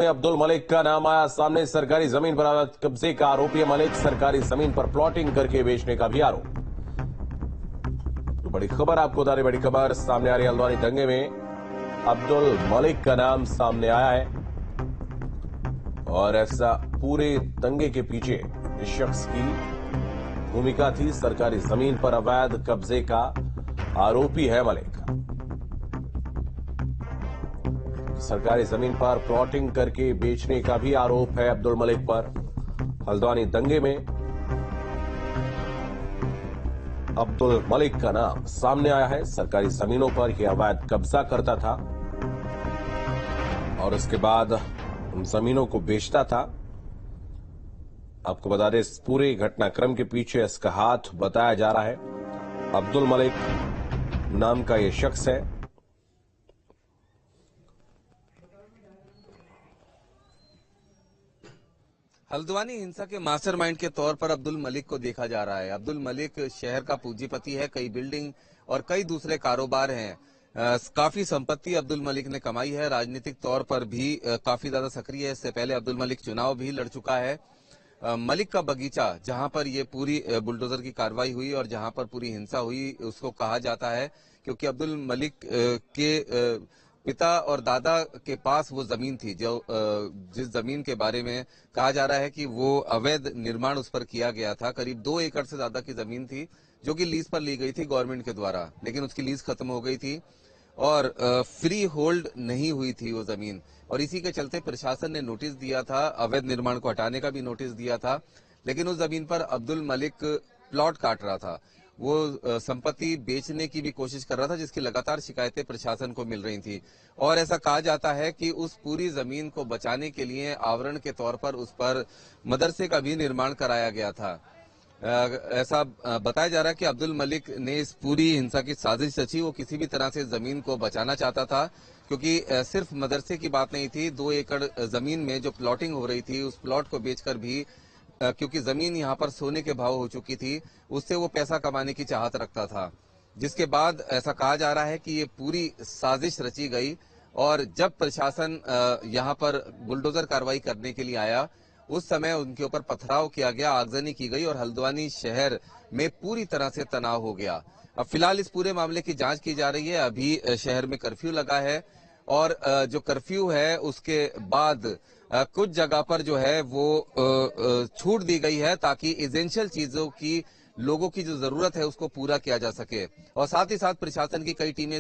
अब्दुल मलिक का नाम आया सामने। सरकारी जमीन पर अवैध कब्जे का आरोपी है मलिक। सरकारी जमीन पर प्लॉटिंग करके बेचने का भी आरोप। तो बड़ी खबर आपको बता रहे, बड़ी खबर सामने आ रही है। हल्द्वानी दंगे में अब्दुल मलिक का नाम सामने आया है और ऐसा पूरे दंगे के पीछे इस शख्स की भूमिका थी। सरकारी जमीन पर अवैध कब्जे का आरोपी है मलिक। सरकारी जमीन पर प्लॉटिंग करके बेचने का भी आरोप है अब्दुल मलिक पर। हल्द्वानी दंगे में अब्दुल मलिक का नाम सामने आया है। सरकारी जमीनों पर यह अवैध कब्जा करता था और उसके बाद उन जमीनों को बेचता था। आपको बता दें, इस पूरे घटनाक्रम के पीछे इसका हाथ बताया जा रहा है अब्दुल मलिक नाम का यह शख्स है। हल्द्वानी हिंसा के मास्टरमाइंड के तौर पर अब्दुल मलिक को देखा जा रहा है। अब्दुल मलिक शहर का पूंजीपति है। कई बिल्डिंग और कई दूसरे कारोबार हैं। काफी संपत्ति अब्दुल मलिक ने कमाई है। राजनीतिक तौर पर भी काफी ज्यादा सक्रिय है। इससे पहले अब्दुल मलिक चुनाव भी लड़ चुका है। मलिक का बगीचा, जहां पर ये पूरी बुलडोजर की कार्रवाई हुई और जहां पर पूरी हिंसा हुई, उसको कहा जाता है क्योंकि अब्दुल मलिक के पिता और दादा के पास वो जमीन थी जो जिस जमीन के बारे में कहा जा रहा है कि वो अवैध निर्माण उस पर किया गया था। करीब 2 एकड़ से ज्यादा की जमीन थी जो कि लीज पर ली गई थी गवर्नमेंट के द्वारा, लेकिन उसकी लीज खत्म हो गई थी और फ्री होल्ड नहीं हुई थी वो जमीन। और इसी के चलते प्रशासन ने नोटिस दिया था, अवैध निर्माण को हटाने का भी नोटिस दिया था, लेकिन उस जमीन पर अब्दुल मलिक प्लॉट काट रहा था। वो संपत्ति बेचने की भी कोशिश कर रहा था, जिसकी लगातार शिकायतें प्रशासन को मिल रही थी। और ऐसा कहा जाता है कि उस पूरी जमीन को बचाने के लिए आवरण के तौर पर उस पर मदरसे का भी निर्माण कराया गया था। ऐसा बताया जा रहा है कि अब्दुल मलिक ने इस पूरी हिंसा की साजिश रची। वो किसी भी तरह से जमीन को बचाना चाहता था, क्योंकि सिर्फ मदरसे की बात नहीं थी। 2 एकड़ जमीन में जो प्लॉटिंग हो रही थी, उस प्लॉट को बेचकर भी, क्योंकि जमीन यहाँ पर सोने के भाव हो चुकी थी, उससे वो पैसा कमाने की चाहत रखता था। जिसके बाद ऐसा कहा जा रहा है कि ये पूरी साजिश रची गई और जब प्रशासन यहाँ पर बुलडोजर कार्रवाई करने के लिए आया, उस समय उनके ऊपर पथराव किया गया, आगजनी की गई और हल्द्वानी शहर में पूरी तरह से तनाव हो गया। अब फिलहाल इस पूरे मामले की जांच की जा रही है। अभी शहर में कर्फ्यू लगा है और जो कर्फ्यू है उसके बाद कुछ जगह पर जो है वो छूट दी गई है ताकि एसेंशियल चीजों की, लोगों की जो जरूरत है उसको पूरा किया जा सके। और साथ ही साथ प्रशासन की कई टीमें